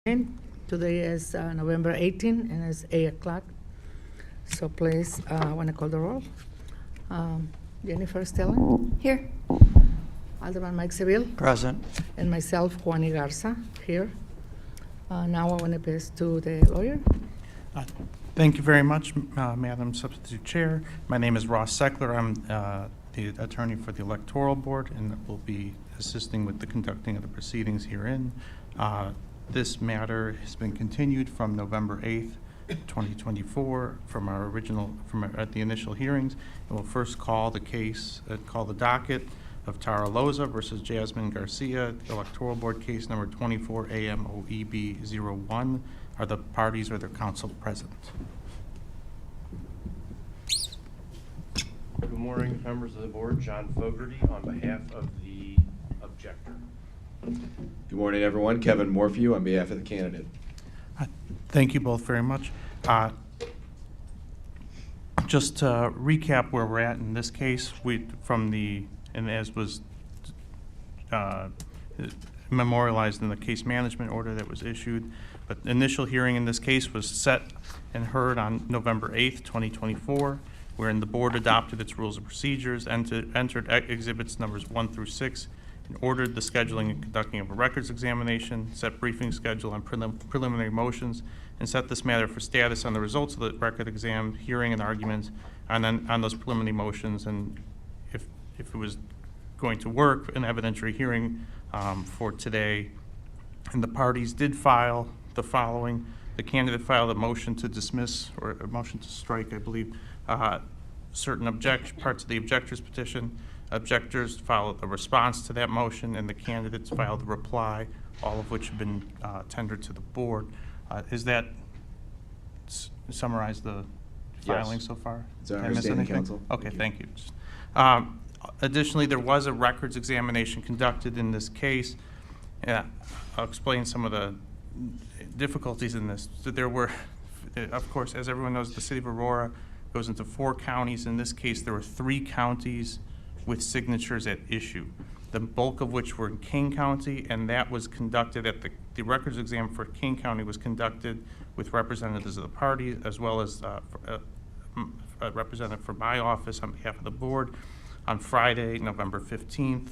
Today is November 18 and it's 8 o'clock. So please, I want to call the roll. Jennifer Stelling, Here. Alderman Mike Seville, Present. and myself, Juani Garza, here. Now I want to pass to the lawyer. Thank you very much, Madam Substitute Chair. My name is Ross Seckler. I'm the attorney for the Electoral Board and will be assisting with the conducting of the proceedings herein. This matter has been continued from November 8th, 2024, at the initial hearings. And we'll first call the case, call the docket of Tara Loza versus Jasmine Garcia, Electoral Board case number 24 AMOEB01. Are the parties or their counsel present? Good morning, members of the board. John Fogarty on behalf of the objector. Good morning, everyone. Kevin Morphew on behalf of the candidate. Thank you both very much. Just to recap where we're at in this case, and as was memorialized in the case management order that was issued, but the initial hearing in this case was set and heard on November 8th, 2024, wherein the board adopted its rules of procedures and entered exhibits numbers 1 through 6 and ordered the scheduling and conducting of a records examination, set briefing schedule on preliminary motions, and set this matter for status on the results of the record exam, hearing and arguments, and then on those preliminary motions, and if it was going to work, an evidentiary hearing for today. And the parties did file the following. The candidate filed a motion to dismiss, or a motion to strike, I believe, certain parts of the objector's petition. Objectors filed a response to that motion, and the candidates filed a reply, all of which have been tendered to the board. Is that summarize the filing so far? It's our Did I miss understanding, anything? counsel. Okay, thank you. Additionally, there was a records examination conducted in this case. I'll explain some of the difficulties in this. So there were, of course, as everyone knows, the city of Aurora goes into 4 counties. In this case, there were 3 counties with signatures at issue, the bulk of which were in King County, and that was conducted at the records exam for King County was conducted with representatives of the party, as well as a representative for my office on behalf of the board on Friday, November 15th,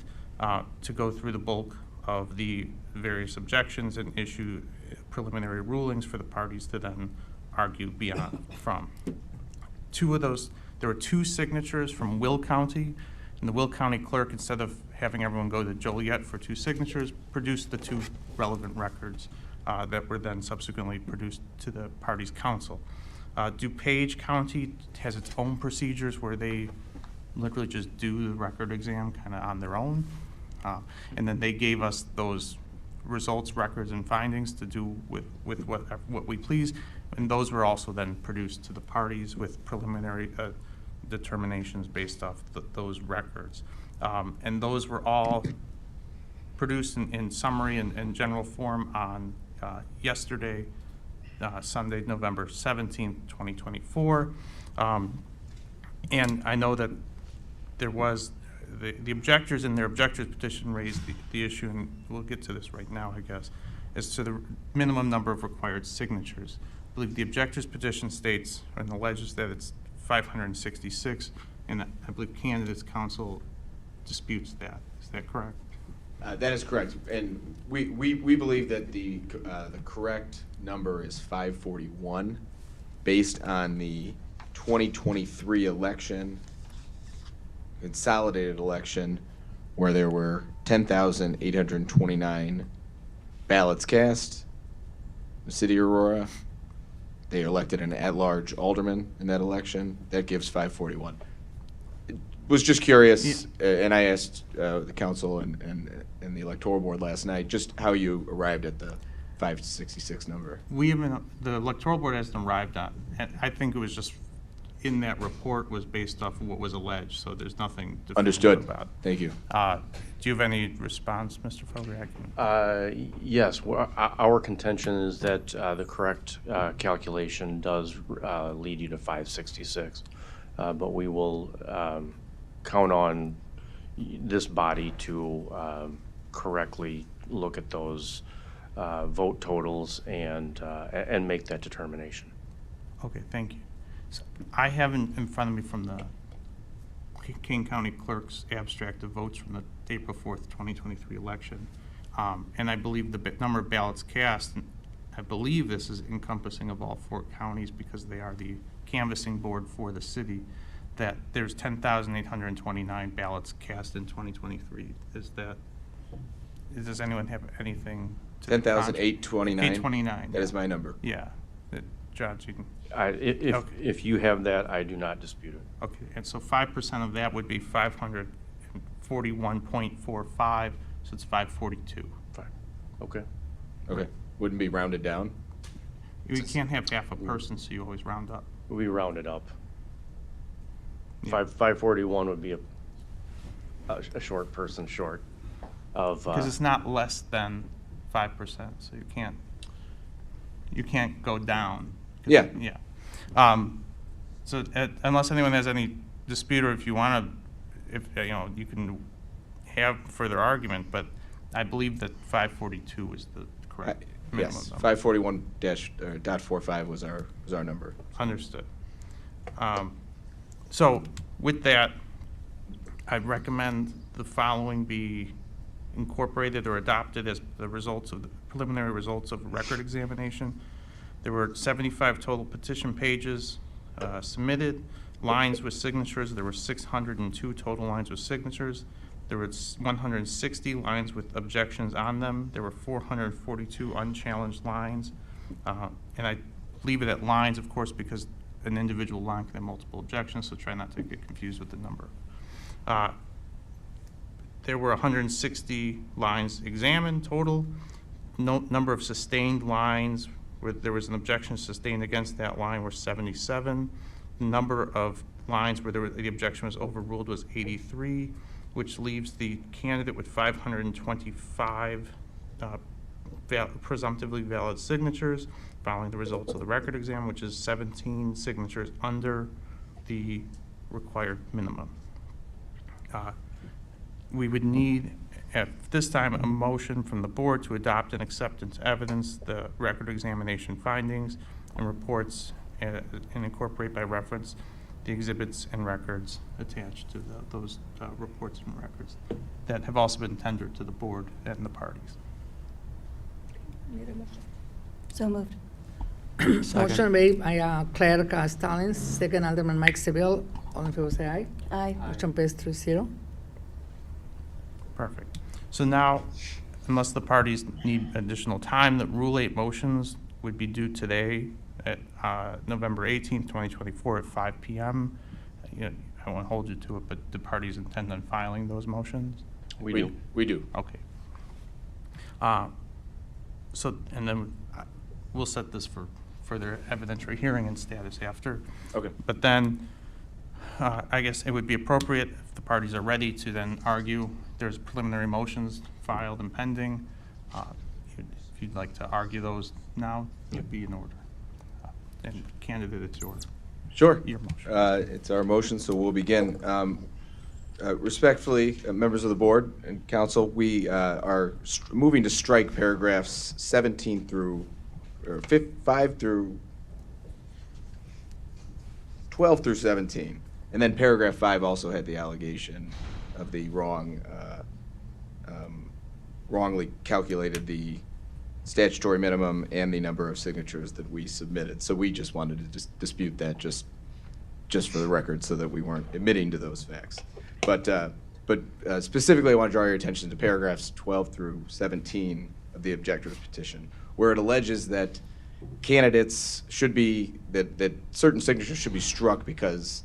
to go through the bulk of the various objections and issue preliminary rulings for the parties to then argue from. 2 of those, there were 2 signatures from Will County, and the Will County clerk, instead of having everyone go to Joliet for 2 signatures, produced the 2 relevant records that were then subsequently produced to the party's counsel. DuPage County has its own procedures where they literally just do the record exam kind of on their own. And then they gave us those results, records, and findings to do with what we please. And those were also then produced to the parties with preliminary determinations based off those records. And those were all produced in summary and general form on yesterday, Sunday, November 17th, 2024. And I know that there was the objectors in their objectors petition raised the issue, and we'll get to this right now, I guess, as to the minimum number of required signatures. I believe the objectors petition states and alleges that it's 566, and I believe candidates counsel disputes that. Is that correct? That is correct, and we believe that the correct number is 541, based on the 2023 election, consolidated election, where there were 10,829 ballots cast. The city of Aurora, they elected an at-large alderman in that election. That gives 541. Was just curious, and I asked the council and the electoral board last night just how you arrived at the 566 number. The electoral board hasn't arrived on, and I think it was just in that report was based off of what was alleged, so there's nothing definitive Understood. about it. Thank you. Do you have any response, Mr. Fogarty? Yes, our contention is that the correct calculation does lead you to 566, but we will count on this body to correctly look at those vote totals and make that determination. Okay, thank you. So I have in front of me from the King County Clerk's abstract of votes from the April 4th, 2023 election. And I believe the number of ballots cast, and I believe this is encompassing of all 4 counties because they are the canvassing board for the city, that there's 10,829 ballots cast in 2023. Does anyone have anything? 10,829? 829. That is my number. Yeah. John, you can. If you have that, I do not dispute it. Okay, and so 5% of that would be 541.45, so it's 542. Fine. Okay. Okay. Wouldn't be rounded down? You can't have half a person, so you always round up. We round it up. Yeah. 541 would be a short person short of. Because it's not less than 5%, so you can't go down. Yeah. Yeah. So unless anyone has any dispute, or if you want to, you can have further argument, but I believe that 542 is the correct minimum Yes, number. 541.45 was our number. Understood. So with that, I'd recommend the following be incorporated or adopted as the results of the preliminary results of a record examination. There were 75 total petition pages submitted, lines with signatures. There were 602 total lines with signatures. There were 160 lines with objections on them. There were 442 unchallenged lines. And I leave it at lines, of course, because an individual line can have multiple objections, so try not to get confused with the number. There were 160 lines examined total. Number of sustained lines where there was an objection sustained against that line were 77. The number of lines where the objection was overruled was 83, which leaves the candidate with 525 presumptively valid signatures following the results of the record exam, which is 17 signatures under the required minimum. We would need, at this time, a motion from the board to adopt and accept into evidence the record examination findings and reports and incorporate by reference the exhibits and records attached to those reports and records that have also been tendered to the board and the parties. So moved. Motion made by Clerk Stallings, second Alderman Mike Seville. All in favor say aye. Aye. Motion pays 3-0. Perfect. So now, unless the parties need additional time, the Rule 8 motions would be due today at November 18th, 2024 at 5 p.m. I won't hold you to it, but the parties intend on filing those motions? We do. We do. Okay. So, and then we'll set this for further evidentiary hearing and status after. Okay. But then, I guess it would be appropriate if the parties are ready to then argue. There's preliminary motions filed and pending. If you'd like to argue those now, it'd be in order. And candidate, it's yours. Sure. Your motion. It's our motion, so we'll begin. Respectfully, members of the board and council, we are moving to strike paragraphs 17 through, or 5 through 12 through 17. And then paragraph 5 also had the allegation of the wrongly calculated the statutory minimum and the number of signatures that we submitted. So we just wanted to dispute that just for the record so that we weren't admitting to those facts. But specifically, I want to draw your attention to paragraphs 12 through 17 of the objector's petition, where it alleges that candidates should be, that certain signatures should be struck because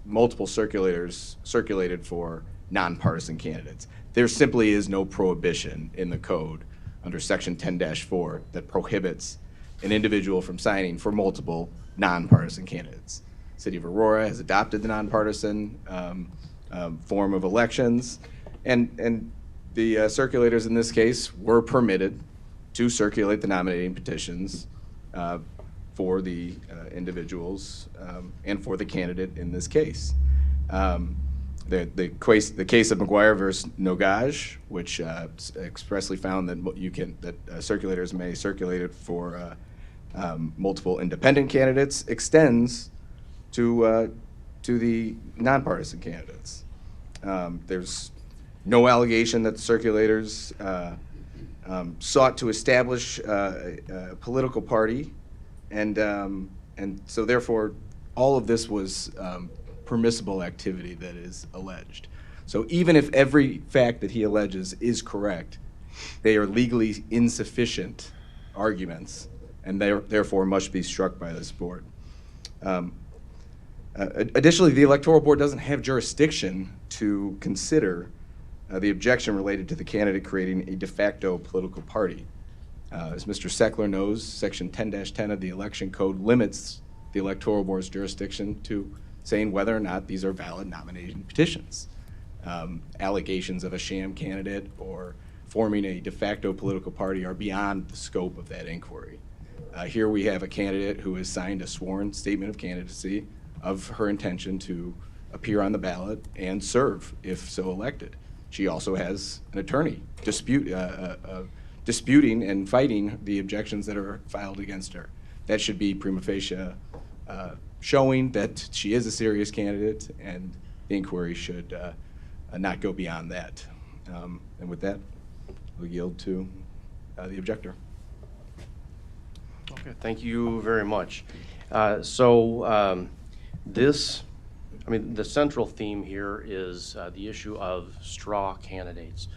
multiple circulators circulated for nonpartisan candidates. There simply is no prohibition in the code under section 10-4 that prohibits an individual from signing for multiple nonpartisan candidates. City of Aurora has adopted the nonpartisan form of elections, and the circulators in this case were permitted to circulate the nominating petitions for the individuals and for the candidate in this case. the case of McGuire versus Nogage, which expressly found that circulators may circulate it for multiple independent candidates, extends to the nonpartisan candidates. There's no allegation that the circulators sought to establish a political party, and so therefore all of this was permissible activity that is alleged. So even if every fact that he alleges is correct, they are legally insufficient arguments, and they therefore must be struck by this board. Additionally, the Electoral Board doesn't have jurisdiction to consider the objection related to the candidate creating a de facto political party. As Mr. Seckler knows, Section 10-10 of the Election Code limits the Electoral Board's jurisdiction to saying whether or not these are valid nomination petitions. Allegations of a sham candidate or forming a de facto political party are beyond the scope of that inquiry. Here we have a candidate who has signed a sworn statement of candidacy of her intention to appear on the ballot and serve if so elected. She also has an attorney disputing and fighting the objections that are filed against her. That should be prima facie showing that she is a serious candidate, and the inquiry should not go beyond that. And with that, we'll yield to the objector. Okay, thank you very much. The central theme here is the issue of straw candidates.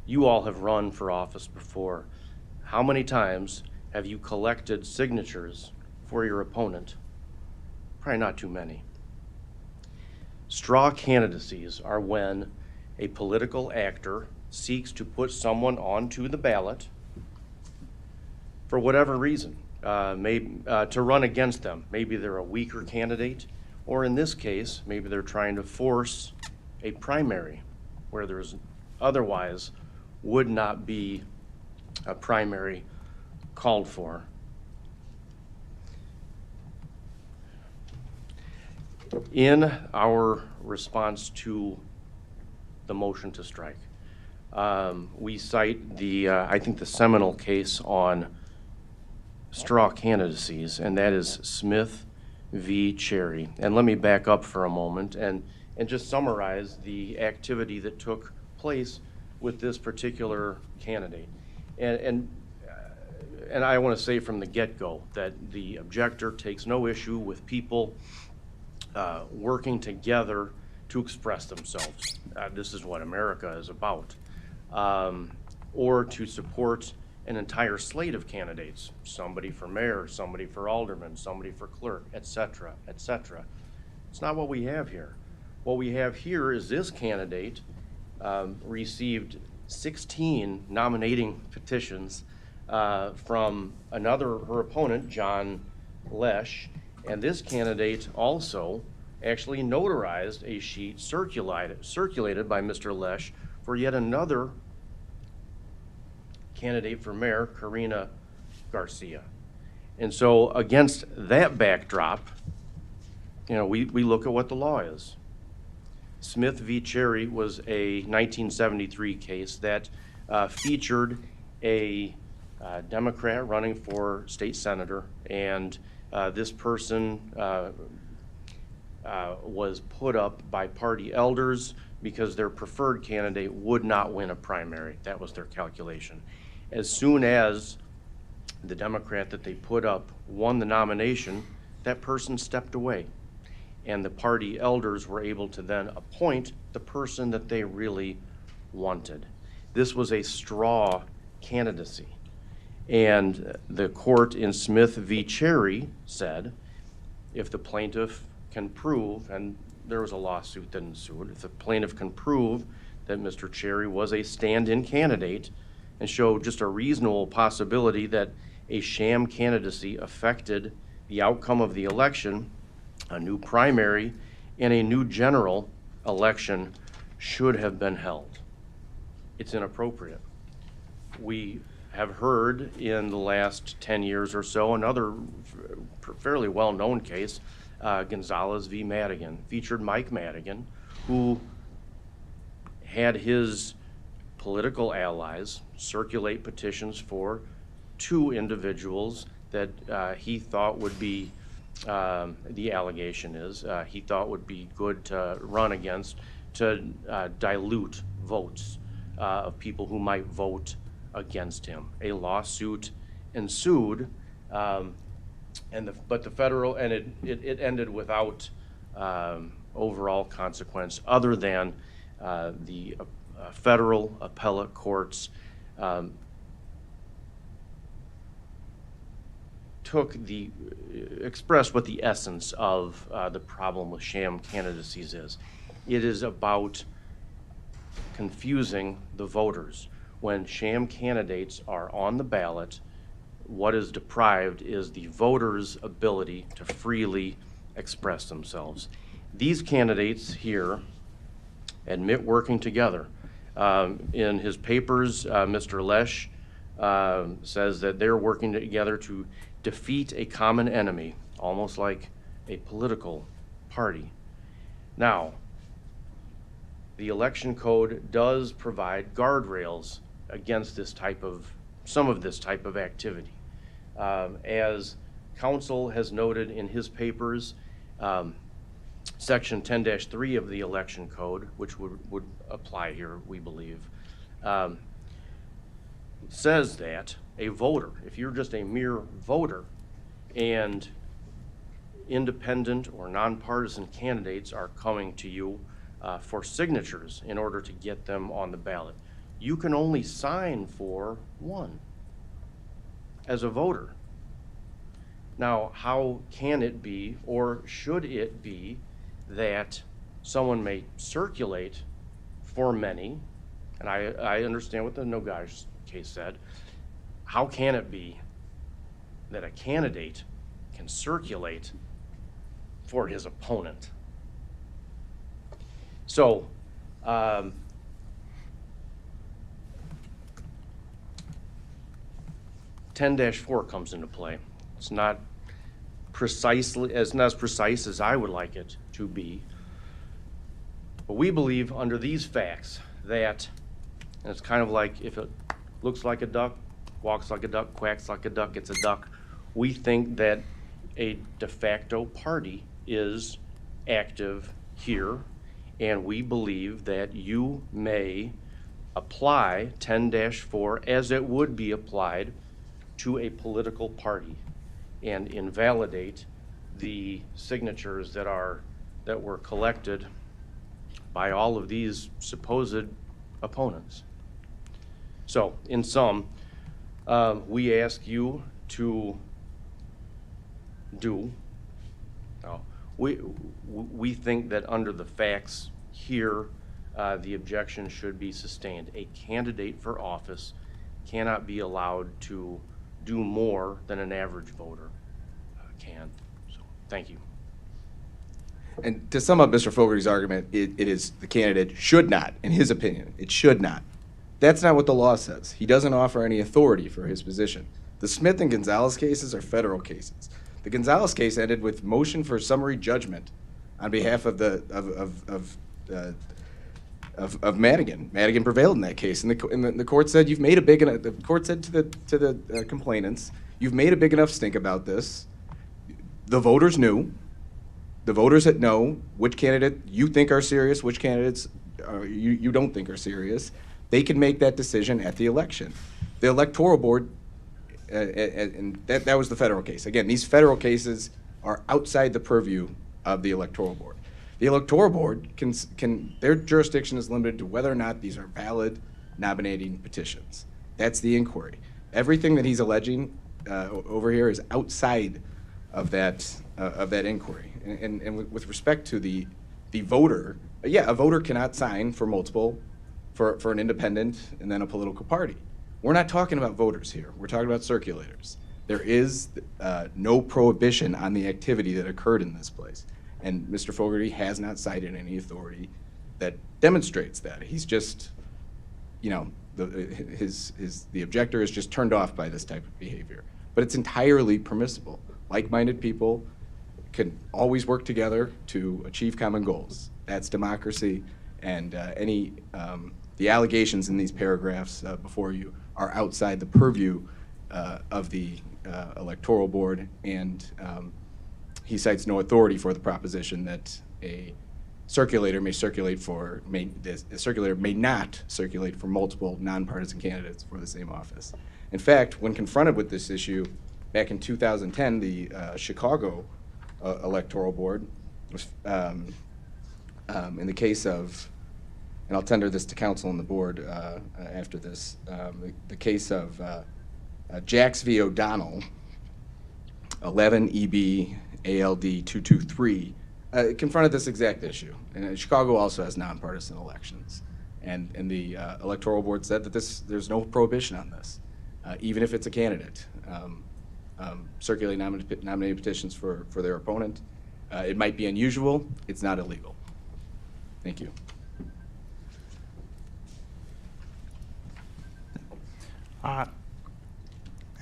You all have run for office before. How many times have you collected signatures for your opponent? Probably not too many. Straw candidacies are when a political actor seeks to put someone onto the ballot for whatever reason, to run against them. Maybe they're a weaker candidate, or in this case, maybe they're trying to force a primary where there's otherwise would not be a primary called for. In our response to the motion to strike, we cite I think the seminal case on straw candidacies, and that is Smith v. Cherry. And let me back up for a moment and just summarize the activity that took place with this particular candidate. And I want to say from the get-go that the objector takes no issue with people working together to express themselves. This is what America is about. Or to support an entire slate of candidates, somebody for mayor, somebody for alderman, somebody for clerk, etc., etc. It's not what we have here. What we have here is this candidate received 16 nominating petitions from her opponent, John Lesh, and this candidate also actually notarized a sheet circulated by Mr. Lesh for yet another candidate for mayor, Karina Garcia. And so against that backdrop, we look at what the law is. Smith v. Cherry was a 1973 case that featured a Democrat running for state senator, and this person was put up by party elders because their preferred candidate would not win a primary. That was their calculation. As soon as the Democrat that they put up won the nomination, that person stepped away, and the party elders were able to then appoint the person that they really wanted. This was a straw candidacy, and the court in Smith v. Cherry said if the plaintiff can prove, and there was a lawsuit that ensued, if the plaintiff can prove that Mr. Cherry was a stand-in candidate and show just a reasonable possibility that a sham candidacy affected the outcome of the election, a new primary and a new general election should have been held. It's inappropriate. We have heard in the last 10 years or so another fairly well-known case, Gonzalez v. Madigan, featured Mike Madigan, who had his political allies circulate petitions for 2 individuals that he thought would be, the allegation is, he thought would be good to run against to dilute votes of people who might vote against him. A lawsuit ensued, but the federal, and it ended without overall consequence other than the federal appellate courts expressed what the essence of the problem with sham candidacies is. It is about confusing the voters. When sham candidates are on the ballot, what is deprived is the voters' ability to freely express themselves. These candidates here admit working together. In his papers, Mr. Lesh says that they're working together to defeat a common enemy, almost like a political party. Now, the election code does provide guardrails against some of this type of activity. As counsel has noted in his papers, Section 10-3 of the election code, which would apply here, we believe, says that a voter, if you're just a mere voter and independent or nonpartisan candidates are coming to you for signatures in order to get them on the ballot, you can only sign for one as a voter. Now, how can it be, or should it be, that someone may circulate for many, and I understand what the Nogaj case said, how can it be that a candidate can circulate for his opponent? So, 10-4 comes into play. It's not as precise as I would like it to be. But we believe under these facts that, and it's kind of like if it looks like a duck, walks like a duck, quacks like a duck, it's a duck. We think that a de facto party is active here, and we believe that you may apply 10-4 as it would be applied to a political party and invalidate the signatures that were collected by all of these supposed opponents. So, in sum, we ask you to do. We think that under the facts here, the objection should be sustained. A candidate for office cannot be allowed to do more than an average voter can. So, thank you. And to sum up Mr. Fogarty's argument, it is the candidate should not, in his opinion, it should not. That's not what the law says. He doesn't offer any authority for his position. The Smith and Gonzalez cases are federal cases. The Gonzalez case ended with motion for summary judgment on behalf of Madigan. Madigan prevailed in that case, and the court said you've made a big enough. The court said to the complainants, you've made a big enough stink about this. The voters knew. The voters that know which candidate you think are serious, which candidates you don't think are serious. They can make that decision at the election. The Electoral Board, and that was the federal case. Again, these federal cases are outside the purview of the Electoral Board. The Electoral Board their jurisdiction is limited to whether or not these are valid nominating petitions. That's the inquiry. Everything that he's alleging over here is outside of that inquiry. And with respect to the voter, a voter cannot sign for multiple, for an independent and then a political party. We're not talking about voters here. We're talking about circulators. There is no prohibition on the activity that occurred in this place. And Mr. Fogarty has not cited any authority that demonstrates that. He's just, the objector is just turned off by this type of behavior. But it's entirely permissible. Like-minded people can always work together to achieve common goals. That's democracy, And the allegations in these paragraphs before you are outside the purview of the Electoral Board, and he cites no authority for the proposition that a circulator may circulate for, a circulator may not circulate for multiple nonpartisan candidates for the same office. In fact, when confronted with this issue back in 2010, the Chicago Electoral Board was, in the case of, and I'll tender this to council and the board after this, the case of Jacks v. O'Donnell, 11 EB ALD 223, confronted this exact issue. And Chicago also has nonpartisan elections. And the Electoral Board said that there's no prohibition on this, even if it's a candidate. Circulating nominated petitions for their opponent. It might be unusual, it's not illegal. Thank you.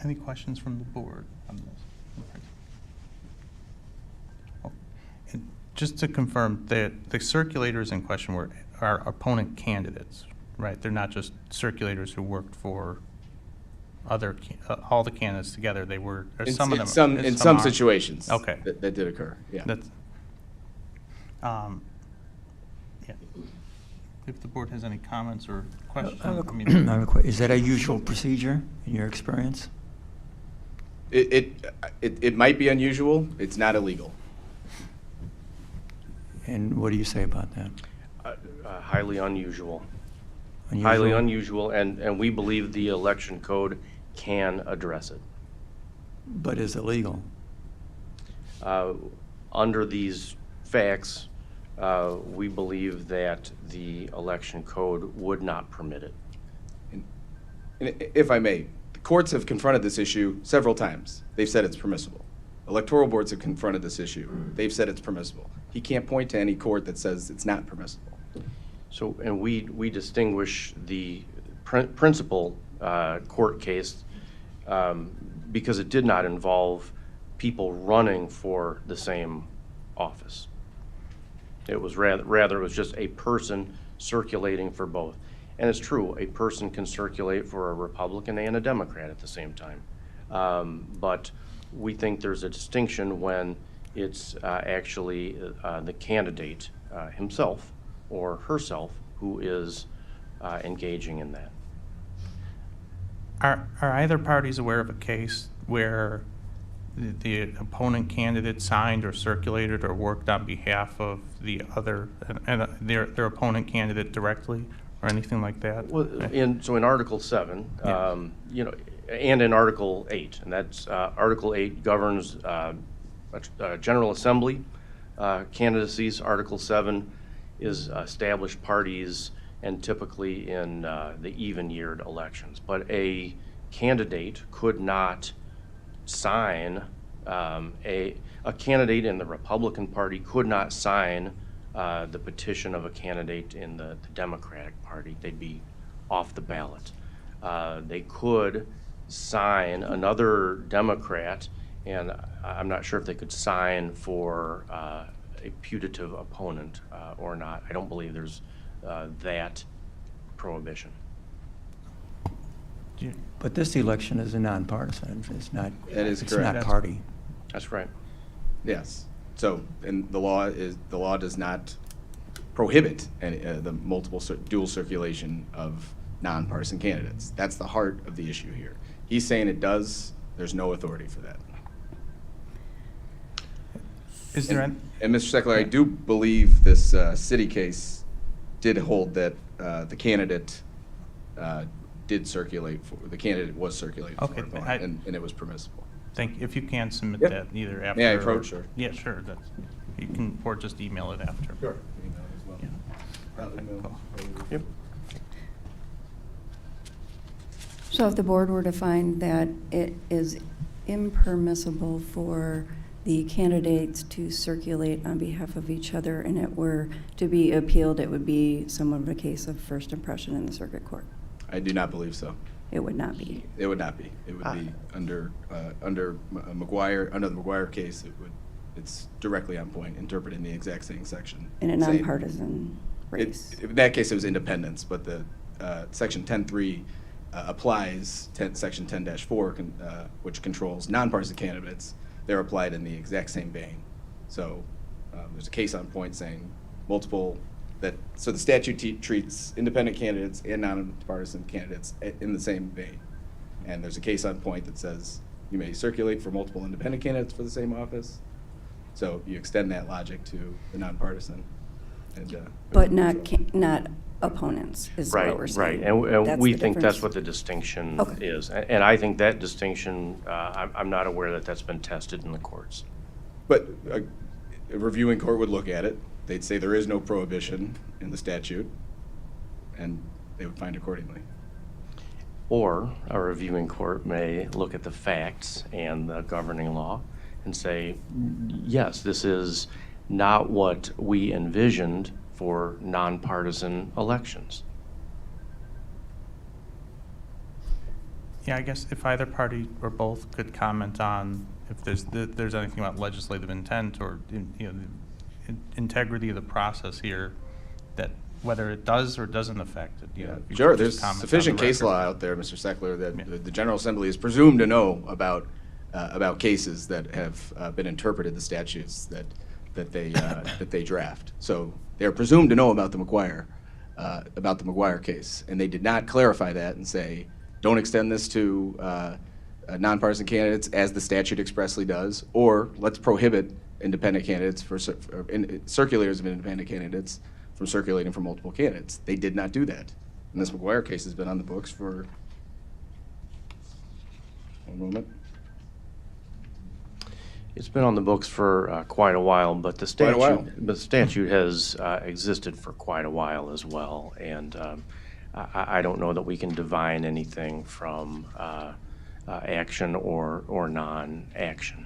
Any questions from the board on this? Oh, and just to confirm, the circulators in question are opponent candidates, right? They're not just circulators who worked for other all the candidates together. They were, or some of them. In some situations. Okay. That did occur. Yeah. That's, yeah. If the board has any comments or questions, I have a question. Is that a usual procedure in your experience? It might be unusual. It's not illegal. And what do you say about that? Highly unusual. Unusual? Highly unusual, and we believe the election code can address it. But is it legal? Under these facts, we believe that the election code would not permit it. And if I may, the courts have confronted this issue several times. They've said it's permissible. Electoral boards have confronted this issue. They've said it's permissible. He can't point to any court that says it's not permissible. So, and we distinguish the principal court case because it did not involve people running for the same office. It was rather it was just a person circulating for both. And it's true, a person can circulate for a Republican and a Democrat at the same time. But we think there's a distinction when it's actually the candidate himself or herself who is engaging in that. Are either parties aware of a case where the opponent candidate signed or circulated or worked on behalf of the other and their opponent candidate directly or anything like that? Well, in Article 7, Yeah. you know, and in Article 8, and that's Article 8 governs General Assembly candidacies. Article 7 is established parties and typically in the even-yeared elections. But a candidate could not sign, a candidate in the Republican Party could not sign the petition of a candidate in the Democratic Party. They'd be off the ballot. They could sign another Democrat, and I'm not sure if they could sign for a putative opponent or not. I don't believe there's that prohibition. But this election is a nonpartisan. It's not. That is it's correct. not party. That's right. Yes. So, and the law does not prohibit the multiple dual circulation of nonpartisan candidates. That's the heart of the issue here. He's saying it does. There's no authority for that. Is there And Mr. Steckler, I do believe this city case did hold that the candidate did circulate for, the candidate was circulating Okay, for, and it was permissible. Think if you can submit Yep. that either after. May I or- approach, sir? Yeah, sure. That's, you can, or just email it after. Sure. Yeah. Cool. Yep. So if the board were to find that it is impermissible for the candidates to circulate on behalf of each other and it were to be appealed, it would be somewhat of a case of first impression in the circuit court? I do not believe so. It would not be. It would not be. It would be under McGuire, under the McGuire case, it's directly on point, interpreting the exact same section. In a Saying- nonpartisan race. In that case, it was independents, but the Section 10.3 applies Section 10-4, which controls nonpartisan candidates. They're applied in the exact same vein. So there's a case on point saying so the statute treats independent candidates and nonpartisan candidates in the same vein. And there's a case on point that says you may circulate for multiple independent candidates for the same office. So you extend that logic to the nonpartisan. And, But not opponents, is what we're Right, saying. right. And That's we the think difference. that's what the distinction Okay. is. And I think that distinction, I'm not aware that that's been tested in the courts. But a reviewing court would look at it. They'd say there is no prohibition in the statute, and they would find accordingly. Or a reviewing court may look at the facts and the governing law and say, yes, this is not what we envisioned for nonpartisan elections. Yeah, I guess if either party or both could comment on if there's anything about legislative intent or, you know, the integrity of the process here, that whether it does or doesn't affect it. You know, if you Sure, could there's just comment on sufficient the case record. law out there, Mr. Seckler, that Yeah. the General Assembly is presumed to know about cases that have been interpreted the statutes that they draft. So they're presumed to know about the McGuire case, and they did not clarify that and say, don't extend this to nonpartisan candidates as the statute expressly does, or let's prohibit independent candidates circulators of independent candidates from circulating for multiple candidates. They did not do that. And this McGuire case has been on the books for, one moment. It's been on the books for quite a while, but the Quite a while. statute has existed for quite a while as well. And I don't know that we can divine anything from action or non-action.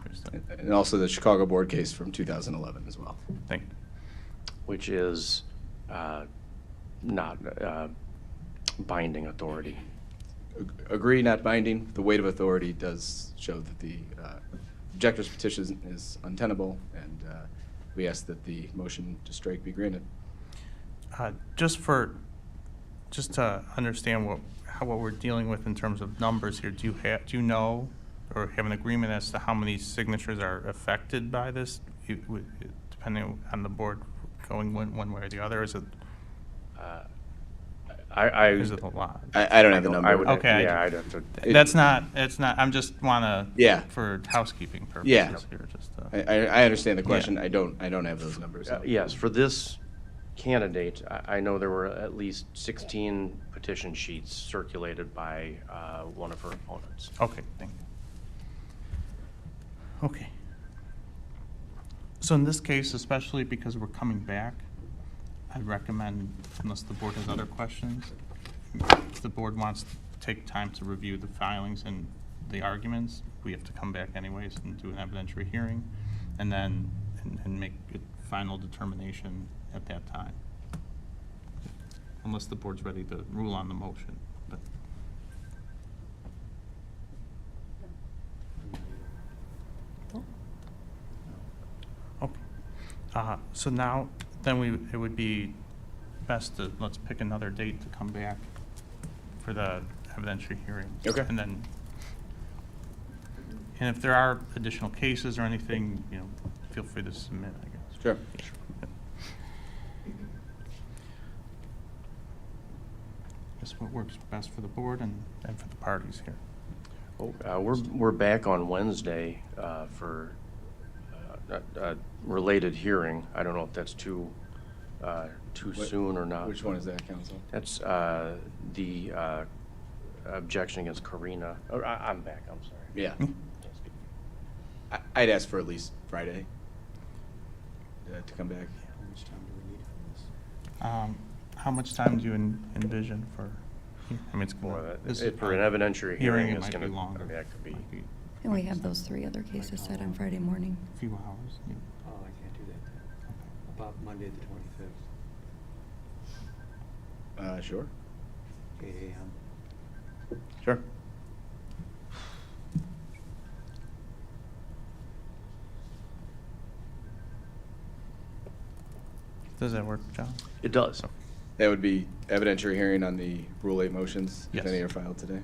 Understood. And also the Chicago Board case from 2011 as well. Thank you. Which is not binding authority. Agree, not binding. The weight of authority does show that the objector's petition is untenable, and we ask that the motion to strike be granted. Just to understand what we're dealing with in terms of numbers here, do you know or have an agreement as to how many signatures are affected by this, depending on the board going one way or the other? Is it is it a lot? I don't have the number. I would, Okay. yeah, I'd have to. It's not, I'm just wanna. Yeah. For housekeeping purposes Yeah. here, just, I understand the question. I don't have those numbers. Yes, for this candidate, I know there were at least 16 petition sheets circulated by one of her opponents. okay, thank you. Okay. So in this case, especially because we're coming back, I'd recommend, unless the board has other questions, if the board wants to take time to review the filings and the arguments, we have to come back anyways and do an evidentiary hearing, and then, and make a final determination at that time. Unless the board's ready to rule on the motion, but. Okay. So now, then it would be best to, let's pick another date to come back for the evidentiary hearing. Okay. And if there are additional cases or anything, feel free to submit, I guess. Sure. Just what works best for the board and for the parties here. We're back on Wednesday for a related hearing. I don't know if that's too soon or not. Which one is that, counsel? That's the objection against Karina. Oh, I'm back, I'm sorry. Yeah. Can't speak. I'd ask for at least Friday to come back. How much time do you envision for, I mean, it's Well, gonna. this is for an evidentiary hearing, hearing, it it's might gonna, be longer. I mean, that could be. Might be And we have those 3 other cases set on Friday morning. a few hours. Yeah. Oh, I can't do that then. About Monday the 25th, Sure. 8 a.m. Sure. Does that work, John? It does. That would be evidentiary hearing on the Rule 8 motions, if Yes. any are filed today.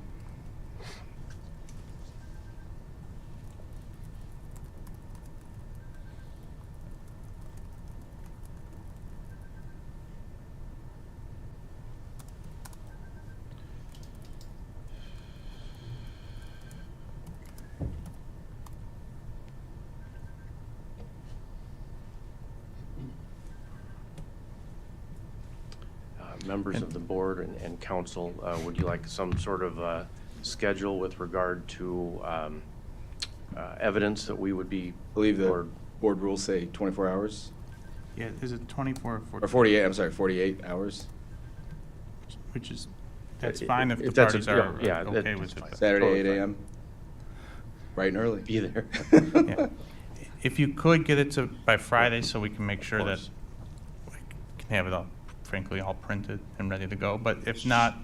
Members of the board and council, would you like some sort of schedule with regard to evidence that we would be? I believe the or- board rules say 24 hours, Yeah, is it 24 or 40? or 48, I'm sorry, 48 hours. Which is, that's If- fine if if the that's a- parties are yeah, okay that's with it. fine. but- Saturday, Totally 8 fine. a.m., bright and early. Be there. Yeah. If you could get it to by Friday, so we can make sure that course. we can have it all, frankly, all printed and ready to go. But if not,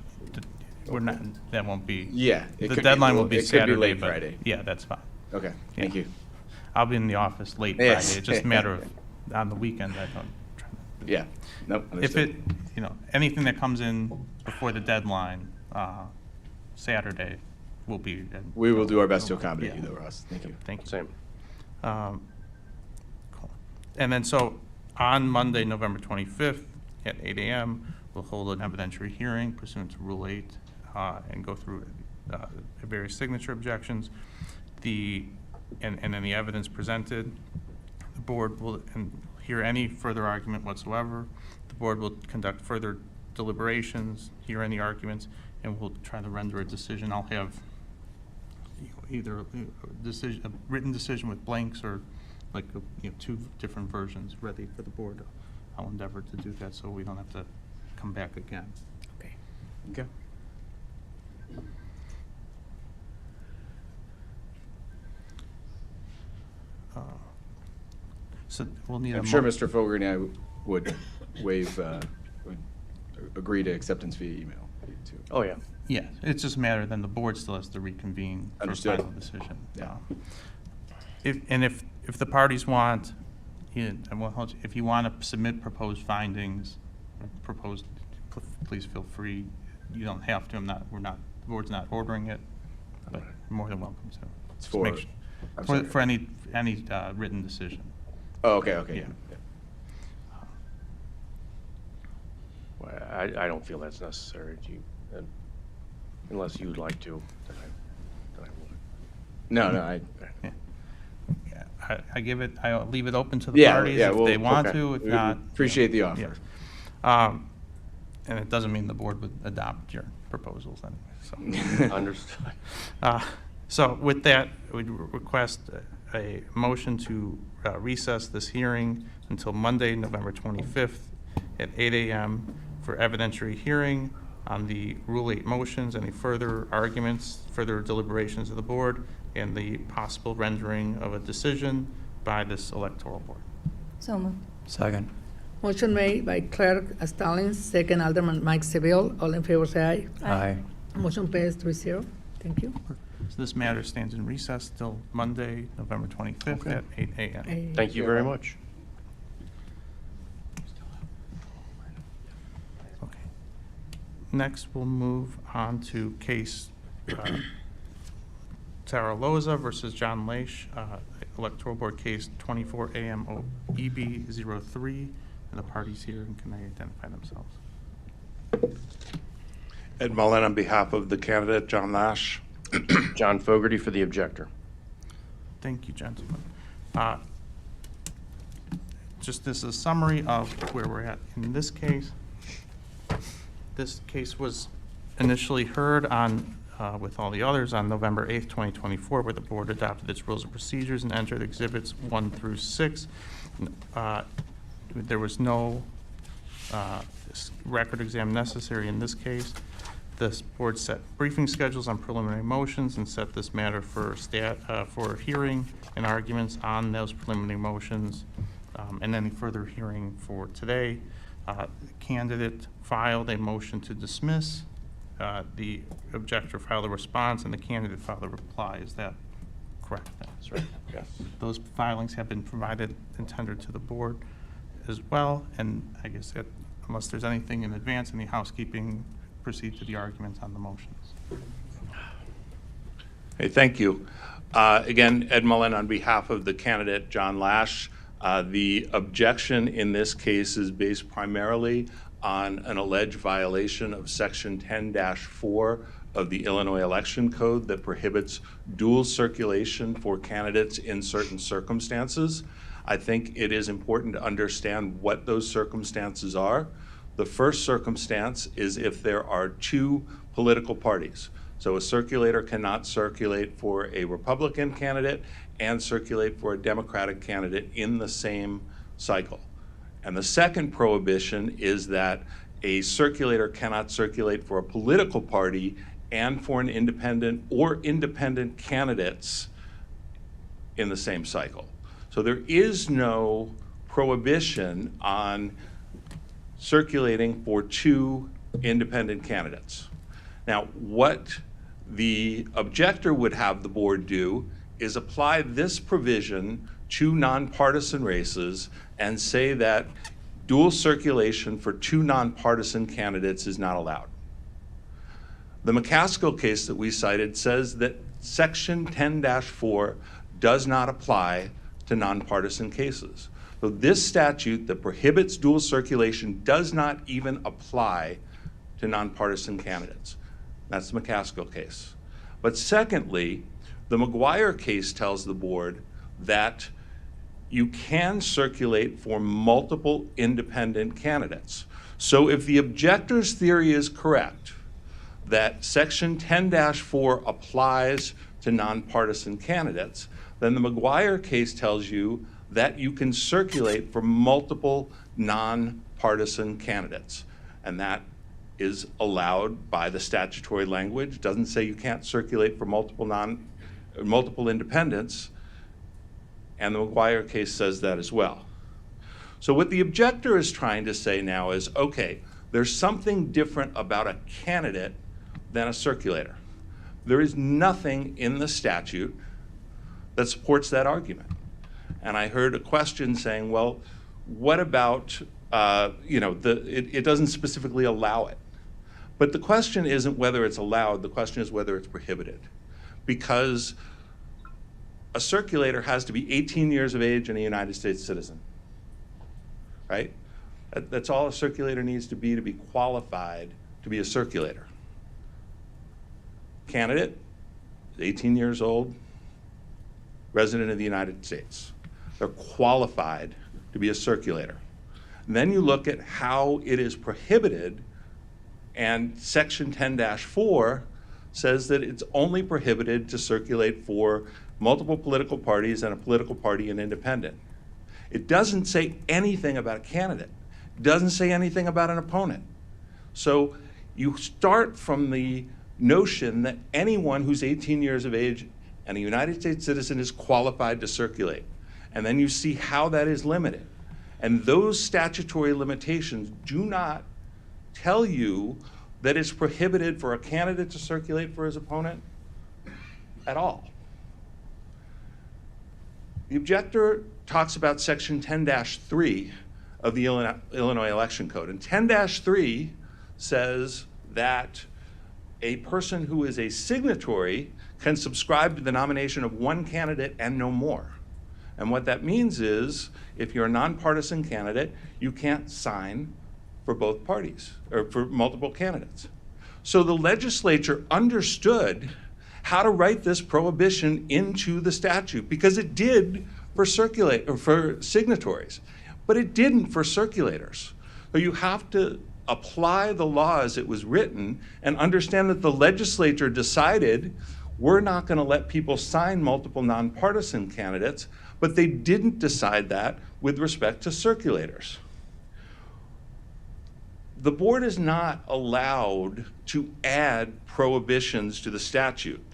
we're not, that won't be. Yeah. it The could be deadline will little- be it could Saturday, late but Friday. yeah, that's fine. Okay, thank Yeah. you. I'll be in the office late Yes. Friday. It's just a matter of, on the weekend, I don't. try to- Yeah, nope, If understood. it, anything that comes in before the deadline, Saturday will be. We will do our best to accommodate Yeah. you though, Ross. Thank you. Thank you. Same. Cool. And then, so, on Monday, November 25th, at 8 a.m., we'll hold an evidentiary hearing pursuant to Rule 8, and go through various signature objections. And then the evidence presented, the board will hear any further argument whatsoever. The board will conduct further deliberations, hear any arguments, and we'll try to render a decision. I'll have either a written decision with blanks or like, two different versions ready for the board. I'll endeavor to do that so we don't have to come back again. Okay. Okay. So we'll need a. I'm sure Mr. Fogarty and I would waive, would agree to acceptance via email too. Oh, yeah. Yeah, it's just a matter, then the board still has to reconvene for a Understood. final decision. Yeah. If the parties want, if you want to submit proposed findings, please feel free. You don't have to, the board's not ordering it, but you're more than welcome to. It's Just make for- sure- I'm For, sorry. for any written decision. Oh, okay, okay. Yeah. Well, I don't feel that's necessary. Unless you'd like to, then I would. No, I, Yeah. Yeah, I'll leave it open to the yeah, parties yeah. if well, they want okay. to, if We not. Appreciate the offer. Yeah. And it doesn't mean the board would adopt your proposals anyway, so. Understood. So with that, we'd request a motion to recess this hearing until Monday, November 25th at 8 a.m. for evidentiary hearing on the Rule 8 motions, any further arguments, further deliberations of the board, and the possible rendering of a decision by this electoral board. So moved. Second. Motion made by Clerk Stallings, second Alderman Mike Seville. All in favor, say aye. Aye. Motion passed 3-0. Thank you. So this matter stands in recess till Monday, November 25th Okay. at 8 a.m. Thank you very much. Okay. Next, we'll move on to case Tara Loza versus John Leish, Electoral Board Case 24 AMO EB 03, and the parties here, and can they identify themselves? Ed Mullen on behalf of the candidate, John Lash. John Fogarty for the objector. Thank you, gentlemen. Just as a summary of where we're at in this case. This case was initially heard on, with all the others, on November 8th, 2024, where the board adopted its rules of procedures and entered exhibits 1 through 6. There was no record exam necessary in this case. This board set briefing schedules on preliminary motions and set this matter for for hearing and arguments on those preliminary motions, and any further hearing for today. The candidate filed a motion to dismiss. The objector filed a response, and the candidate filed a reply. Is that correct? That's right. Yes. Those filings have been provided and tendered to the board. as well. And I guess unless there's anything in advance, any housekeeping, proceed to the arguments on the motions. Hey, thank you. Again, Ed Mullen on behalf of the candidate John Lash. The objection in this case is based primarily on an alleged violation of Section 10-4 of the Illinois Election Code that prohibits dual circulation for candidates in certain circumstances. I think it is important to understand what those circumstances are. The first circumstance is if there are two political parties. So a circulator cannot circulate for a Republican candidate and circulate for a Democratic candidate in the same cycle. And the second prohibition is that a circulator cannot circulate for a political party and for an independent or independent candidates in the same cycle. So there is no prohibition on circulating for two independent candidates. Now, what the objector would have the board do is apply this provision to nonpartisan races and say that dual circulation for two nonpartisan candidates is not allowed. The McCaskill case that we cited says that Section 10-4 does not apply to nonpartisan cases. So this statute that prohibits dual circulation does not even apply to nonpartisan candidates. That's the McCaskill case. But secondly, the McGuire case tells the board that you can circulate for multiple independent candidates. So if the objector's theory is correct, that Section 10-4 applies to nonpartisan candidates, then the McGuire case tells you that you can circulate for multiple nonpartisan candidates. And that is allowed by the statutory language. It doesn't say you can't circulate for multiple independents, and the McGuire case says that as well. So what the objector is trying to say now is, okay, there's something different about a candidate than a circulator. There is nothing in the statute that supports that argument. And I heard a question saying, well, what about, it doesn't specifically allow it. But the question isn't whether it's allowed, the question is whether it's prohibited. Because a circulator has to be 18 years of age and a United States citizen, right? That's all a circulator needs to be qualified to be a circulator. Candidate, 18 years old, resident of the United States. They're qualified to be a circulator. And then you look at how it is prohibited, and Section 10-4 says that it's only prohibited to circulate for multiple political parties and a political party and independent. It doesn't say anything about a candidate. It doesn't say anything about an opponent. So you start from the notion that anyone who's 18 years of age and a United States citizen is qualified to circulate. And then you see how that is limited. And those statutory limitations do not tell you that it's prohibited for a candidate to circulate for his opponent at all. The objector talks about Section 10-3 of the Illinois Election Code. And 10-3 says that a person who is a signatory can subscribe to the nomination of one candidate and no more. And what that means is, if you're a nonpartisan candidate, you can't sign for both parties, or for multiple candidates. So the legislature understood how to write this prohibition into the statute, because it did for signatories, but it didn't for circulators. So you have to apply the law as it was written and understand that the legislature decided we're not going to let people sign multiple nonpartisan candidates, but they didn't decide that with respect to circulators. The board is not allowed to add prohibitions to the statute.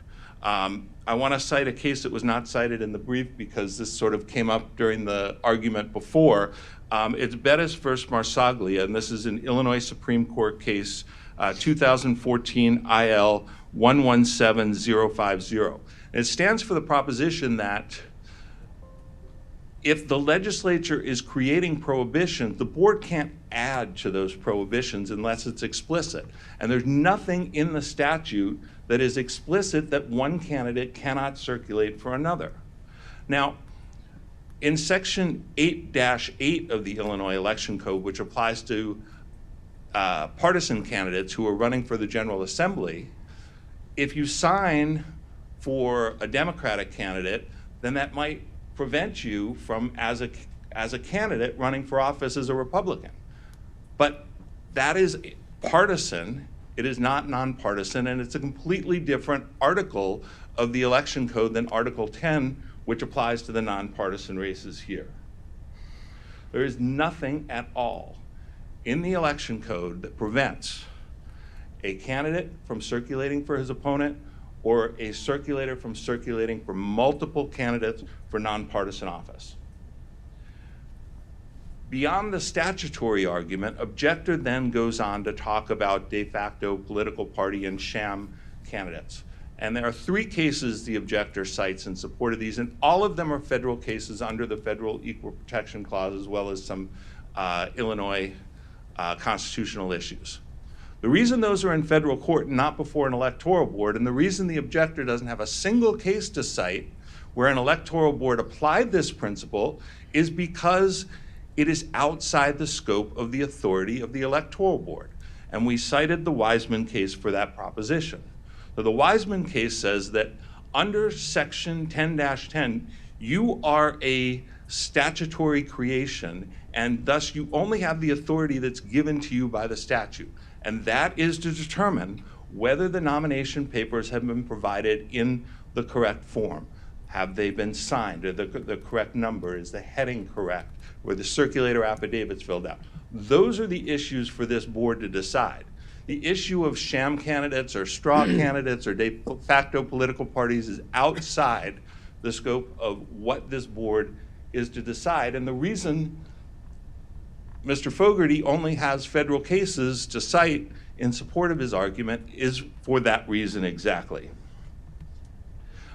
I want to cite a case that was not cited in the brief because this sort of came up during the argument before. It's Bettis versus Marsaglia, and this is an Illinois Supreme Court case, 2014 IL 117050. And it stands for the proposition that if the legislature is creating prohibitions, the board can't add to those prohibitions unless it's explicit. And there's nothing in the statute that is explicit that one candidate cannot circulate for another. Now, in Section 8-8 of the Illinois Election Code, which applies to partisan candidates who are running for the General Assembly, if you sign for a Democratic candidate, then that might prevent you from, as a candidate, running for office as a Republican. But that is partisan. It is not nonpartisan, and it's a completely different article of the Election Code than Article 10, which applies to the nonpartisan races here. There is nothing at all in the Election Code that prevents a candidate from circulating for his opponent or a circulator from circulating for multiple candidates for nonpartisan office. Beyond the statutory argument, objector then goes on to talk about de facto political party and sham candidates. And there are 3 cases the objector cites in support of these, and all of them are federal cases under the Federal Equal Protection Clause, as well as some Illinois constitutional issues. The reason those are in federal court and not before an electoral board, and the reason the objector doesn't have a single case to cite where an electoral board applied this principle, is because it is outside the scope of the authority of the electoral board. And we cited the Wiseman case for that proposition. So the Wiseman case says that under Section 10-10, you are a statutory creation, and thus you only have the authority that's given to you by the statute. And that is to determine whether the nomination papers have been provided in the correct form. Have they been signed? Are the correct number? Is the heading correct? Were the circulator affidavits filled out? Those are the issues for this board to decide. The issue of sham candidates or straw candidates or de facto political parties is outside the scope of what this board is to decide. And the reason Mr. Fogarty only has federal cases to cite in support of his argument is for that reason exactly.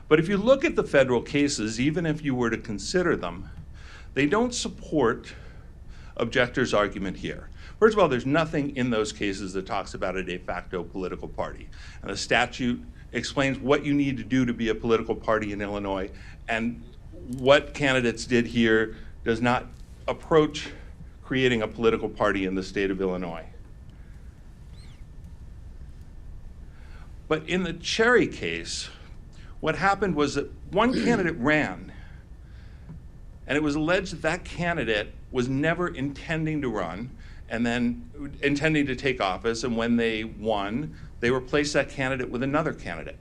But if you look at the federal cases, even if you were to consider them, they don't support objector's argument here. First of all, there's nothing in those cases that talks about a de facto political party. And the statute explains what you need to do to be a political party in Illinois, and what candidates did here does not approach creating a political party in the state of Illinois. But in the Cherry case, what happened was that one candidate ran, and it was alleged that that candidate was never intending to run, and then intending to take office, and when they won, they replaced that candidate with another candidate.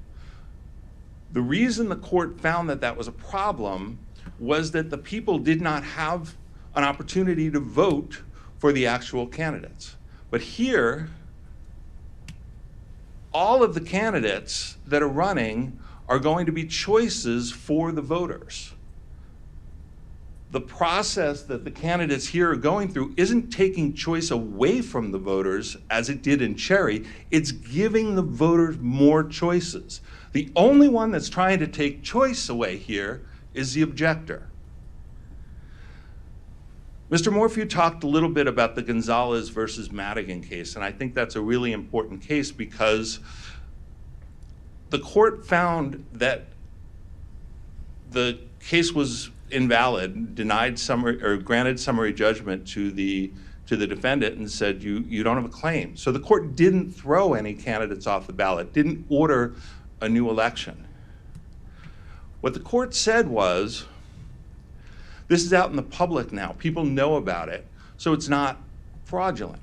The reason the court found that that was a problem was that the people did not have an opportunity to vote for the actual candidates. But here, all of the candidates that are running are going to be choices for the voters. The process that the candidates here are going through isn't taking choice away from the voters as it did in Cherry, it's giving the voters more choices. The only one that's trying to take choice away here is the objector. Mr. Morphew talked a little bit about the Gonzalez versus Madigan case, and I think that's a really important case because the court found that the case was invalid, denied summary or granted summary judgment to the defendant and said you don't have a claim. So the court didn't throw any candidates off the ballot, didn't order a new election. What the court said was, this is out in the public now. People know about it, so it's not fraudulent.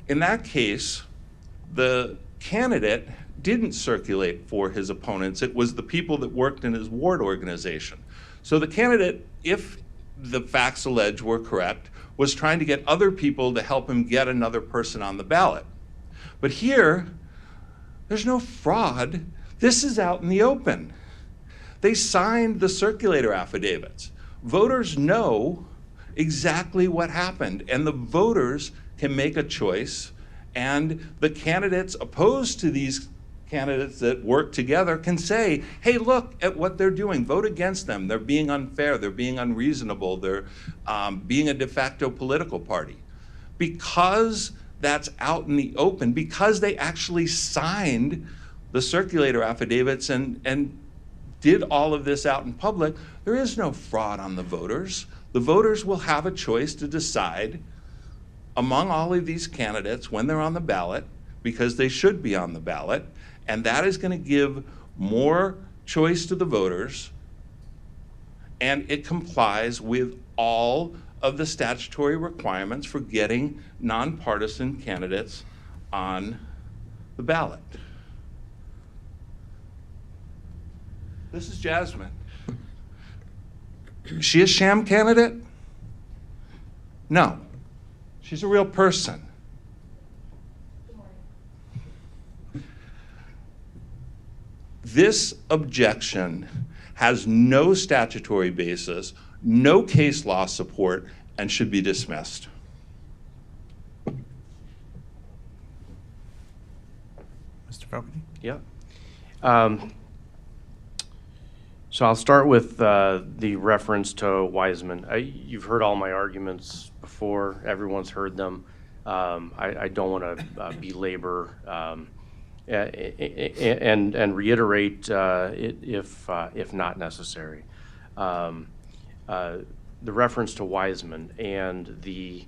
In that case, the candidate didn't circulate for his opponents. It was the people that worked in his ward organization. So the candidate, if the facts alleged were correct, was trying to get other people to help him get another person on the ballot. But here, there's no fraud. This is out in the open. They signed the circulator affidavits. Voters know exactly what happened, and the voters can make a choice, and the candidates opposed to these candidates that work together can say, hey, look at what they're doing. Vote against them. They're being unfair. They're being unreasonable. They're being a de facto political party. Because that's out in the open, because they actually signed the circulator affidavits and did all of this out in public, there is no fraud on the voters. The voters will have a choice to decide among all of these candidates when they're on the ballot, because they should be on the ballot, and that is going to give more choice to the voters, and it complies with all of the statutory requirements for getting nonpartisan candidates on the ballot. This is Jasmine. Is she a sham candidate? No. She's a real person. This objection has no statutory basis, no case law support, and should be dismissed. Mr. Fogarty? Yeah. So I'll start with the reference to Wiseman. You've heard all my arguments before. Everyone's heard them. I don't want to belabor and reiterate it if not necessary. The reference to Wiseman and the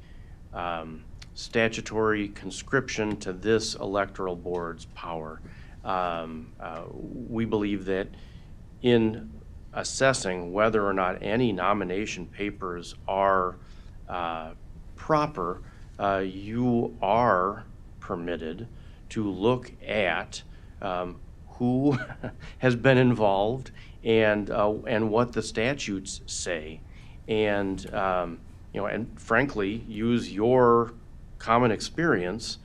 statutory conscription to this electoral board's power. We believe that in assessing whether or not any nomination papers are proper, you are permitted to look at who has been involved and what the statutes say, and and frankly, use your common experience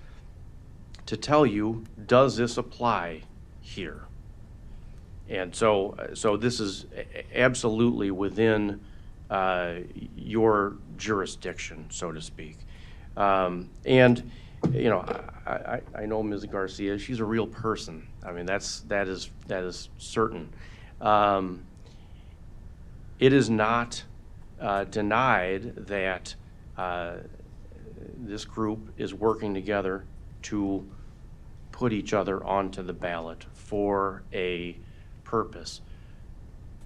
to tell you, does this apply here? And so this is absolutely within your jurisdiction, so to speak. And I know Ms. Garcia. She's a real person. I mean, that is certain. It is not denied that this group is working together to put each other onto the ballot for a purpose.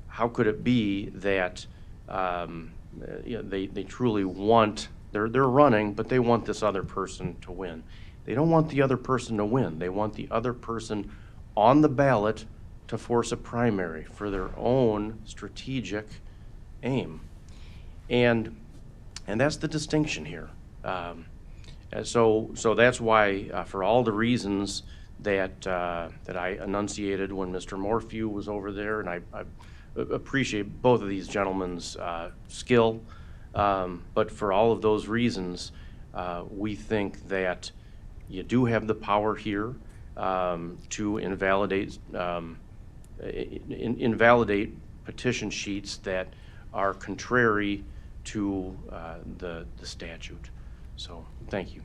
How could it be that they truly want, they're running, but they want this other person to win? They don't want the other person to win. They want the other person on the ballot to force a primary for their own strategic aim. And that's the distinction here. So that's why, for all the reasons that I enunciated when Mr. Morphew was over there, and I appreciate both of these gentlemen's skill, but for all of those reasons, we think that you do have the power here to invalidate petition sheets that are contrary to the statute. So, thank you.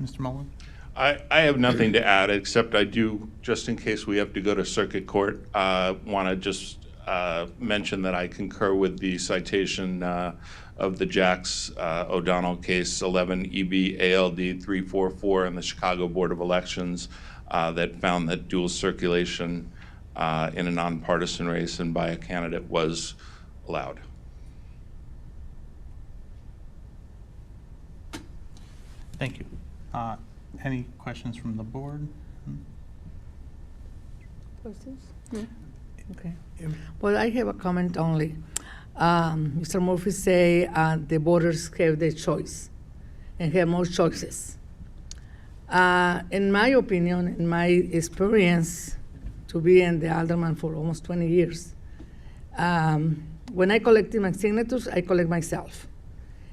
Mr. Mullen? I have nothing to add, except I do, just in case we have to go to circuit court, want to just mention that I concur with the citation of the Jax O'Donnell case 11 EB ALD 344 in the Chicago Board of Elections that found that dual circulation in a nonpartisan race and by a candidate was allowed. Thank you. Any questions from the board? Questions? No? Okay. Well, I have a comment only. Mr. Murphy say the voters have their choice and have more choices. In my opinion, in my experience, to be in the alderman for almost 20 years, when I collected my signatures, I collect myself.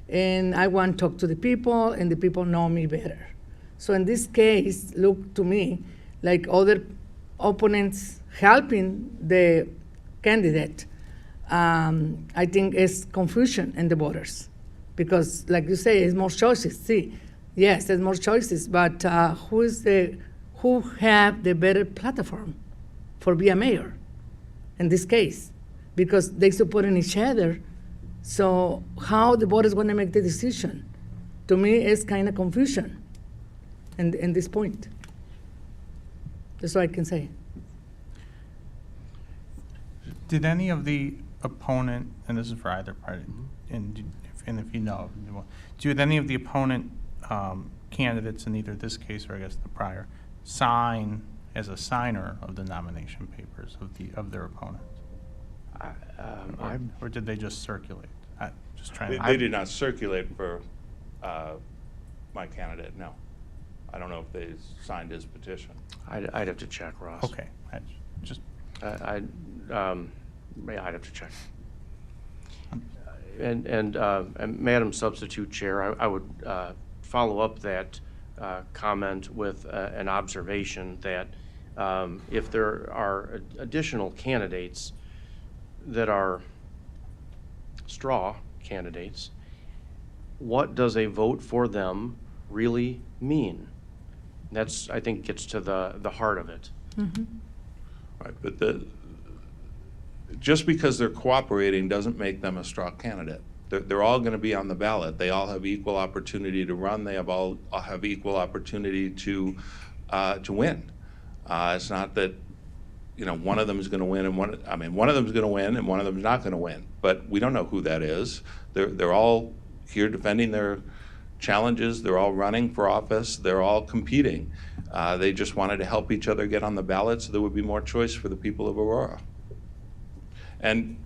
And I want to talk to the people, and the people know me better. So in this case, look to me like other opponents helping the candidate. I think it's confusion in the voters because, like you say, it's more choices. See, yes, there's more choices, but who is the who have the better platform for be a mayor in this case, because they supporting each other. So how the board is going to make the decision? To me, it's kind of confusion in this point. That's all I can say. Did any of the opponent, and this is for either party, and if you know, did any of the opponent candidates in either this case or I guess the prior sign as a signer of the nomination papers of their opponents? Or did they just circulate? Just trying to. They did not circulate for my candidate, no. I don't know if they signed his petition. I'd have to check, Ross. Okay, I'd have to check. And Madam Substitute Chair, I would follow up that comment with an observation that if there are additional candidates that are straw candidates, what does a vote for them really mean? That's, I think, gets to the heart of it. Right, but just because they're cooperating doesn't make them a straw candidate. They're all going to be on the ballot. They all have equal opportunity to run. They all have equal opportunity to win. It's not that one of them is going to win and one of them is going to win and one of them is not going to win. But we don't know who that is. They're all here defending their challenges. They're all running for office. They're all competing. They just wanted to help each other get on the ballot so there would be more choice for the people of Aurora. And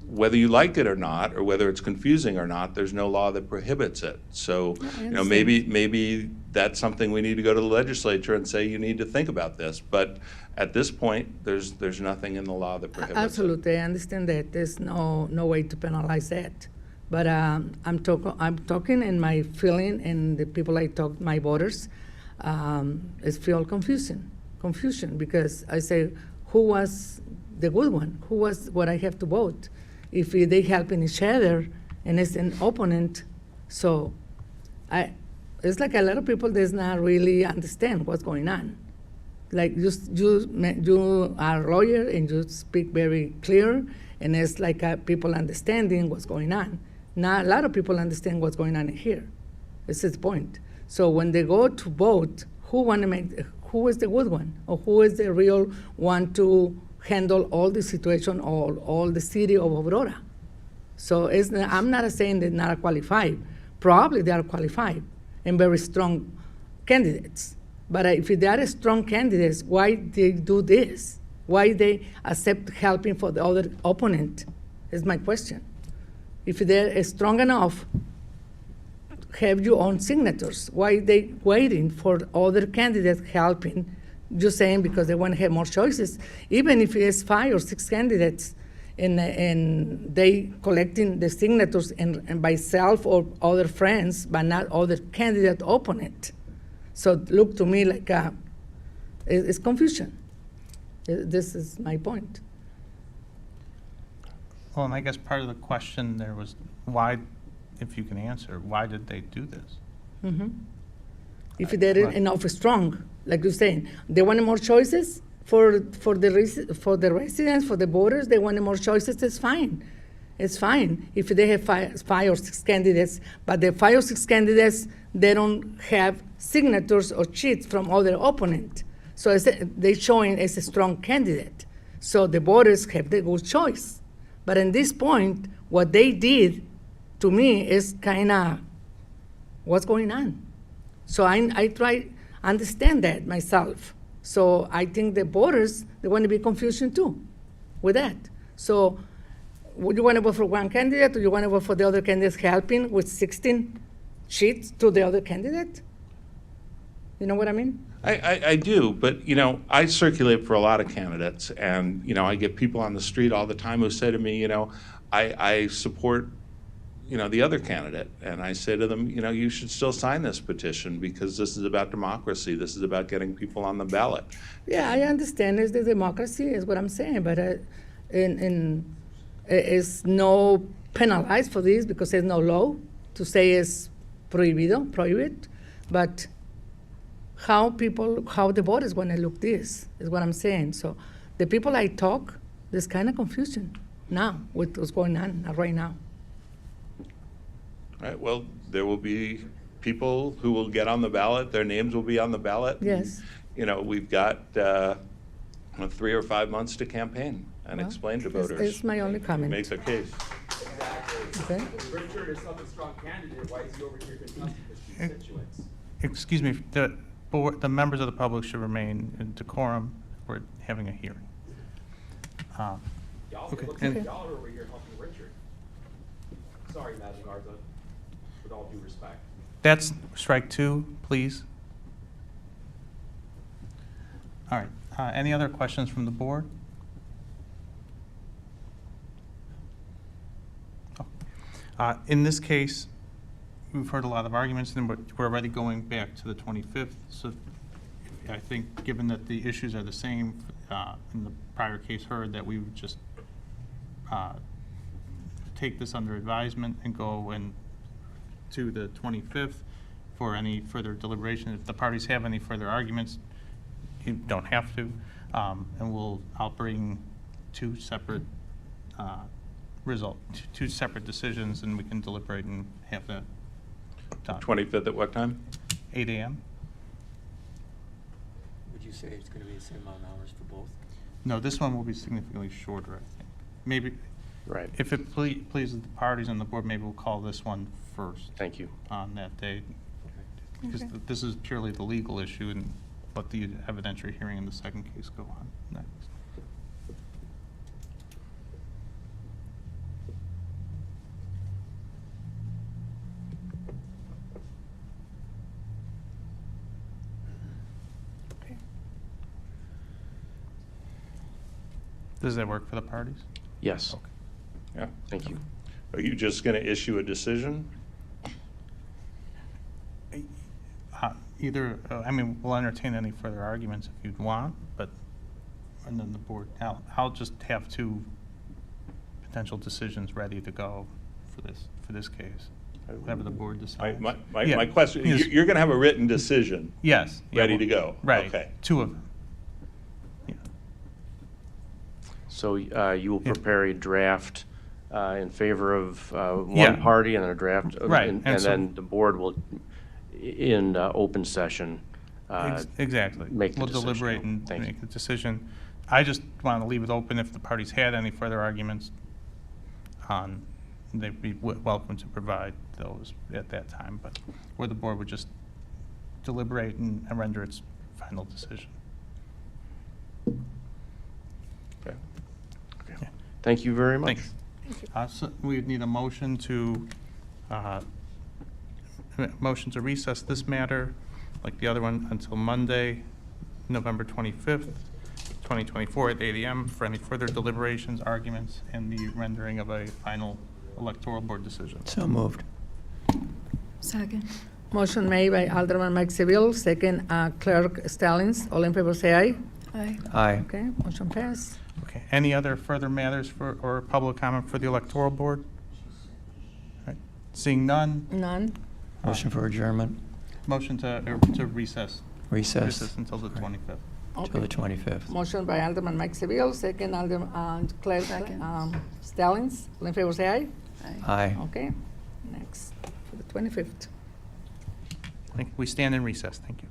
whether you like it or not, or whether it's confusing or not, there's no law that prohibits it. So, maybe that's something we need to go to the legislature and say you need to think about this. But at this point, there's nothing in the law that prohibits Absolutely, I understand that there's no way to penalize that. But I'm talking, and my feeling, and the people I talk, my voters, is feel confusion because I say, who was the good one? Who was what I have to vote? If they helping each other and it's an opponent, so it's like a lot of people does not really understand what's going on. Like you are a lawyer and you speak very clear, and it's like people understanding what's going on. Not a lot of people understand what's going on here. It's the point. So when they go to vote, who is the good one, or who is the real one to handle all the situation, all the city of Aurora? So I'm not saying they're not qualified. Probably they are qualified and very strong candidates. But if they are strong candidates, why they do this? Why they accept helping for the other opponent is my question. If they're strong enough, have your own signatures. Why they waiting for other candidates helping? Just saying because they want to have more choices. Even if it's 5 or 6 candidates, and they collecting the signatures and by self or other friends, but not other candidate opponent. So look to me like it's confusion. This is my point. Well, and I guess part of the question there was why, if you can answer, why did they do this? Mm-hmm. If they're enough strong, like you're saying, they wanted more choices for the residents, for the voters. They wanted more choices. It's fine. It's fine if they have 5 or 6 candidates, but the 5 or 6 candidates, they don't have signatures or cheats from other opponent. So they're showing as a strong candidate. So the voters have the good choice. But in this point, what they did to me is kind of what's going on. So I try understand that myself. So I think the voters, they want to be confused too with that. So would you want to vote for one candidate, or you want to vote for the other candidates helping with 16 sheets to the other candidate? You know what I mean? I do, but I circulate for a lot of candidates, and I get people on the street all the time who say to me, I support the other candidate, and I say to them, you should still sign this petition because this is about democracy. This is about getting people on the ballot. Yeah, I understand. It's the democracy, is what I'm saying, but it's no penalized for this because there's no law to say it's prohibit. But how the voters want to look this, is what I'm saying. So the people I talk, there's kind of confusion now with what's going on right now. All right, well, there will be people who will get on the ballot, their names will be on the ballot. Yes. You know, we've got 3 or 5 months to campaign and Well, explain to it's- voters. it's my only comment. Make the case. Okay? Richard is such a strong candidate, why is he over here contesting his constituents? Excuse me, the members of the public should remain in decorum. We're having a hearing. Y'all, Okay, it looks and- like y'all are over here helping Richard. Sorry, Madam Garza, with all due respect. That's strike 2, please. All right, any other questions from the board? Oh. In this case, we've heard a lot of arguments, and we're already going back to the 25th. So I think, given that the issues are the same in the prior case heard, that we would just take this under advisement and go in to the 25th for any further deliberation. If the parties have any further arguments, you don't have to. And I'll bring 2 separate two separate decisions, and we can deliberate and have that done. 25th at what time? 8 a.m.? Would you say it's gonna be the same amount of hours for both? No, this one will be significantly shorter, I think. Maybe, Right. if it pleases the parties on the board, maybe we'll call this one first Thank you. on that day. Because Okay. this is purely the legal issue, and let the evidentiary hearing in the second case go on next. Okay. Does that work for the parties? Yes. Okay. Yeah. Thank you. Are you just going to issue a decision? Either, I mean, we'll entertain any further arguments if you'd want, but, and then the board, I'll just have 2 potential decisions ready to go for this case, whatever the board decides. Yeah. My question, Yes. you're going to have a written decision Yes. yeah, ready well, to go? Right. Okay. 2 of them. Yeah. So you will Yeah. prepare a draft in favor of Yeah. one party and a draft, Right, and and so- then the board will, in open session, Exactly. make the We'll decision. deliberate and Thank you. make the decision. I just want to leave it open if the parties had any further arguments. They'd be welcome to provide those at that time, but, or the board would just deliberate and render its final decision. Okay. Okay. Thank you very much. Thanks. So we would need a motion to recess this matter, like the other one, until Monday, November 25th, 2024 at 8 a.m. for any further deliberations, arguments, and the rendering of a final electoral board decision. So moved. Second. Motion made by Alderman Mike Seville, second Clerk Stallings. All in favor say aye. Aye. Aye. Okay, motion passed. Okay, any other further matters or public comment for the electoral board? All right. Seeing none, None. Motion for adjournment. motion to recess. Recess Until the 25th. till the 25th. Motion by Alderman Mike Seville, second Alderman Clerk Second. Stallings. All in favor say aye. Aye. Okay, next, for the 25th. We stand in recess. Thank you.